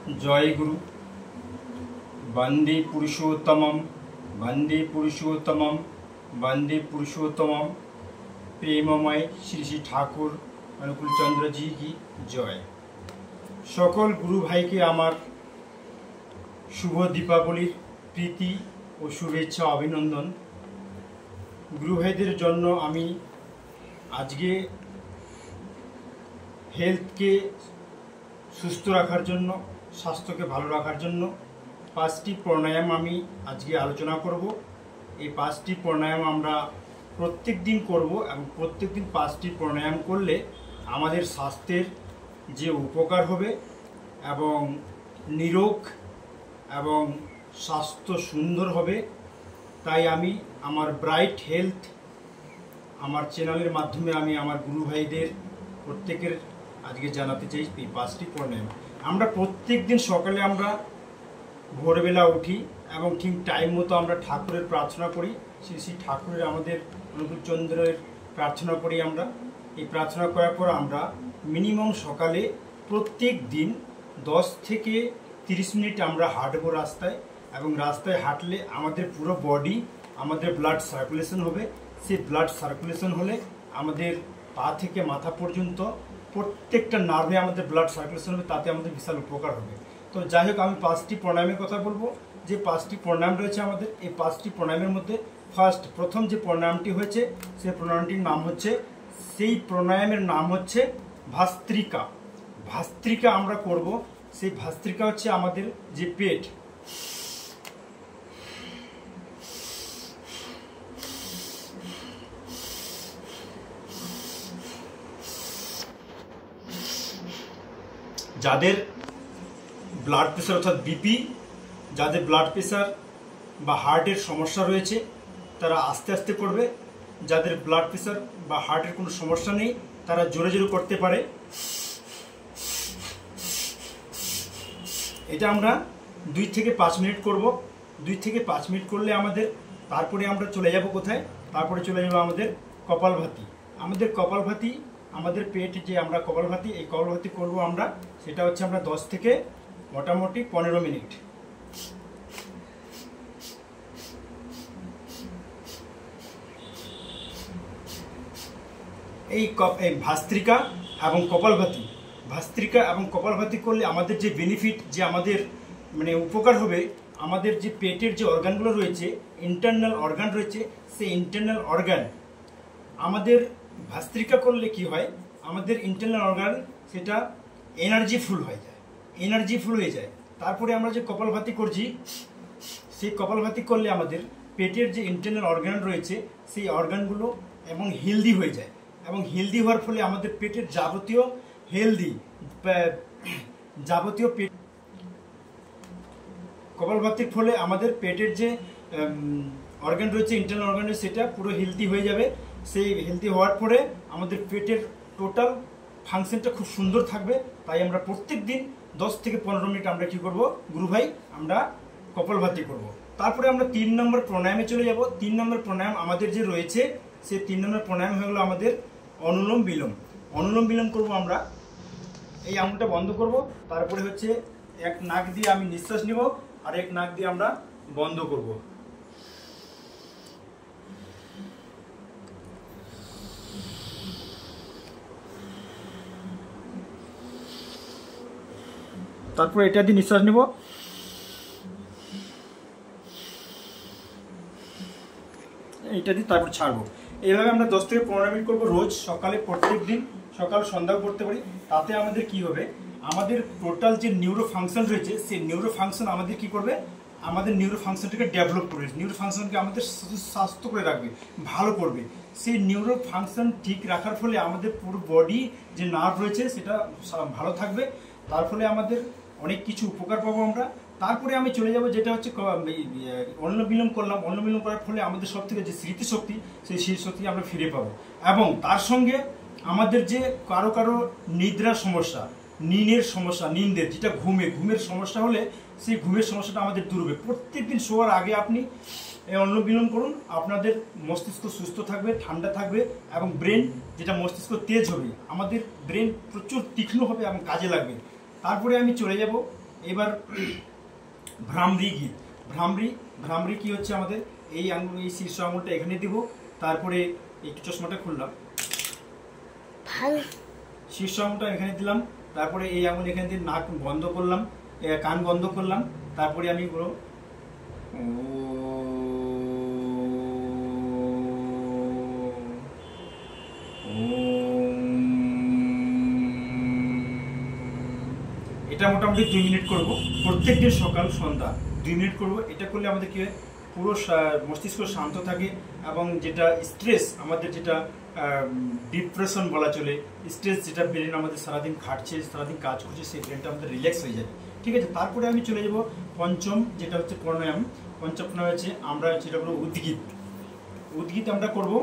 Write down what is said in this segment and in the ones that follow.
जय गुरु। वंदे पुरुषोत्तमम वंदे पुरुषोत्तमम वंदे पुरुषोत्तमम। प्रेममय श्री श्री ठाकुर अनुकूल चंद्र जी की जय। सकल गुरु भाई के आमार शुभ दीपावलिर प्रीति और शुभेच्छा अभिनंदन। गुरु भाईदेर जन्य आमी आजके हेल्थ के सुस्थ राखार जन्य स्वास्थ्य के भालो राखार जन्य पाँचटी प्राणायाम आमी आजके आलोचना करब। ये पाँचटी प्राणायाम आमरा प्रत्येक दिन करब एवं प्रत्येक दिन पाँचटी प्राणायाम करले आमादेर स्वास्थ्येर जे उपकार होबे एवं निरोग एवं स्वास्थ्य सुंदर होबे। ताई आमी आमार ब्राइट हेल्थ आमार चैनलेर माध्यमे आमी आमार गुरु भाईदेर प्रत्येकेर आजके जानाते चाই पाँचटी प्राणायाम। আমরা প্রত্যেক দিন সকালে আমরা ভোরবেলা উঠি এবং ঠিক টাইম মতো আমরা ঠাকুরের প্রার্থনা করি। শ্রী শ্রী ঠাকুরের আমাদের অনুকূল চন্দ্রের প্রার্থনা করি। আমরা এই প্রার্থনা করার পর আমরা মিনিমাম সকালে প্রত্যেক দিন 10 থেকে 30 মিনিট আমরা হাঁটবো রাস্তায় এবং রাস্তায় হাঁটলে আমাদের পুরো বডি আমাদের ব্লাড সার্কুলেশন হবে। সেই ব্লাড সার্কুলেশন হলে আমাদের পা থেকে মাথা পর্যন্ত प्रत्येकटा नार्वे आमादेर ब्लाड सार्कुलेशन होबे, ताते आमादेर विशाल उपकार होबे। तो যাই হোক আমি पाँचटी प्राणायामेर कथा बोलबो। जे पाँचटी प्राणायाम रयेछे आमादेर এই पाँचटी प्राणायामेर मध्य फार्स्ट प्रथम जे प्राणायामटी हयेछे सेई प्राणायामटिर नाम हच्छे सेई प्राणायामेर नाम हच्छे भास्त्रिका। भास्त्रिका आमरा करब। सेई भास्त्रिका हच्छे आमादेर जे पेट যাদের ব্লাড প্রেসার অর্থাৎ বিপি যাদের ব্লাড প্রেসার বা হার্টের সমস্যা রয়েছে তারা আস্তে আস্তে করবে। যাদের ব্লাড প্রেসার বা হার্টের কোনো সমস্যা নেই তারা জোরে জোরে করতে পারে। এটা আমরা 2 থেকে 5 মিনিট করব। 2 থেকে 5 মিনিট করলে আমাদের তারপরে আমরা চলে যাব কোথায়? তারপরে চলে যাব আমাদের কপালভাতি। আমাদের কপালভাতি আমাদের পেট যে আমরা কপালভাতি এই কপালভাতি করব আমরা, সেটা হচ্ছে আমরা 10 থেকে মোটামুটি 15 মিনিট। এই ভাস্ত্রিকা এবং কপালভাতি ভাস্ত্রিকা এবং কপালভাতি করলে আমাদের যে বেনিফিট যে আমাদের মানে উপকার হবে, আমাদের যে পেটের যে অর্গানগুলো রয়েছে ইন্টারনাল অর্গান রয়েছে সেই ইন্টারনাল অর্গান আমাদের ভাস্ত্রিকা করলে কি হয় আমাদের ইন্টারনাল অর্গান সেটা এনার্জিফুল হয়ে যায়, এনার্জিফুল হয়ে যায়। তারপরে আমরা যে কপালভাতি করছি সেই কপালভাতি করলে আমাদের পেটের যে ইন্টারনাল অর্গান রয়েছে সেই অর্গানগুলো এবং হেলদি হয়ে যায় এবং হেলদি হওয়ার ফলে আমাদের পেটের যাবতীয় হেলদি যাবতীয় পেট কপালভাতির ফলে আমাদের পেটের যে অর্গান রয়েছে ইন্টারনাল অর্গান রয়েছে সেটা পুরো হেলদি হয়ে যাবে। সেই হেলদি হওয়ার পরে আমাদের পেটের টোটাল ফাংশনটা খুব সুন্দর থাকবে। তাই আমরা প্রত্যেক দিন 10 থেকে 15 মিনিট আমরা কি করব গুরু ভাই আমরা কপালভাতি করব। তারপরে আমরা 3 নম্বর প্রাণায়ামে চলে যাব। 3 নম্বর প্রাণায়াম আমাদের যে রয়েছে সেই 3 নম্বর প্রাণায়াম হলো আমাদের অনুলোম বিলোম। অনুলোম বিলোম করব আমরা। এই আঙুলটা বন্ধ করব, তারপরে হচ্ছে এক নাক দিয়ে আমি নিঃশ্বাস নিব আর এক নাক দিয়ে আমরা বন্ধ করব। তারপর এটা দিয়ে নিঃশ্বাস নেব, এটা দিয়ে তারপর ছাড়বো। এইভাবে আমরা 10 থেকে 15 মিনিট করবো রোজ সকালে, প্রত্যেক দিন সকাল সন্ধ্যা করতে পারি। তাতে আমাদের কি হবে আমাদের টোটাল যে নিউরো ফাংশন রয়েছে সেই নিউরো ফাংশন আমাদের কি করবে আমাদের নিউরো ফাংশনটাকে ডেভেলপ করবে, নিউরো ফাংশনকে আমাদের স্বাস্থ্য করে রাখবে, ভালো করবে। সেই নিউরো ফাংশন ঠিক রাখার ফলে আমাদের পুরো বডি যে নার্ভ রয়েছে সেটা ভালো থাকবে। তার ফলে আমাদের অনেক কিছু উপকার পাবো আমরা। তারপরে আমি চলে যাব যেটা হচ্ছে অনুলোম বিলোম করলাম। অনুলোম বিলোম করার ফলে আমাদের সব থেকে যে স্মৃতিশক্তি সেই স্মৃতিশক্তি আমরা ফিরে পাবো এবং তার সঙ্গে আমাদের যে কারো কারো নিদ্রার সমস্যা, নিনের সমস্যা, নিন্দের যেটা ঘুমের সমস্যা হলে সেই ঘুমের সমস্যাটা আমাদের দূর হবে। প্রত্যেকদিন শোয়ার আগে আপনি অনুলোম বিলোম করুন, আপনাদের মস্তিষ্ক সুস্থ থাকবে, ঠান্ডা থাকবে এবং ব্রেন যেটা মস্তিষ্ক তেজ হবে, আমাদের ব্রেন প্রচুর তীক্ষ্ণ হবে এবং কাজে লাগবে। তারপরে আমি চলে যাব এবার ভ্রামরি গীত। ভ্রামরি কি হচ্ছে আমাদের এই আঙুল, এই শীর্ষ আঙুলটা এখানে দিব, তারপরে একটু চশমাটা খুললাম, শীর্ষ আঙুলটা এখানে দিলাম, তারপরে এই আঙুল এখানে দিয়ে নাক বন্ধ করলাম, কান বন্ধ করলাম, তারপরে আমি পুরো এটা মোটামুটি 2 মিনিট করব প্রত্যেকদিন সকাল সন্ধ্যা 2 মিনিট করব। এটা করলে আমাদের কি হয়, পুরো মস্তিষ্ক শান্ত থাকে এবং যেটা স্ট্রেস, আমাদের যেটা ডিপ্রেশন বলা চলে, স্ট্রেস যেটা ব্রেন আমাদের সারাদিন খাটছে, সারাদিন কাজ করছে, সেই ব্রেনটা আমাদের রিল্যাক্স হয়ে যায়। ঠিক আছে, তারপরে আমি চলে যাব পঞ্চম, যেটা হচ্ছে প্রাণায়াম। পঞ্চম হচ্ছে আমরা যেটা করবো উদ্গীত আমরা করবো।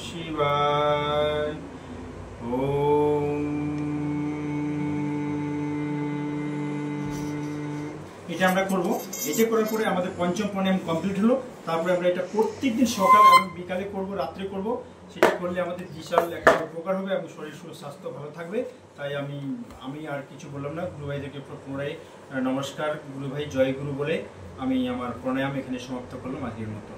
শিবায় ওম। এটা আমরা করব। এটা করার পরে আমাদের পঞ্চম প্রাণায়াম কমপ্লিট হলো। তারপরে আমরা এটা প্রত্যেকদিন সকাল এবং বিকালে করব, রাত্রে করব। সেটা করলে আমাদের বিশাল একটা উপকার হবে এবং শরীর স্বাস্থ্য ভালো থাকবে। তাই আমি আর কিছু বললাম না, গুরু ভাইদেরকে পুনরায় নমস্কার, গুরু ভাই জয় গুরু বলে আমি আমার প্রাণায়াম এখানে সমাপ্ত করলাম আজকের মতো।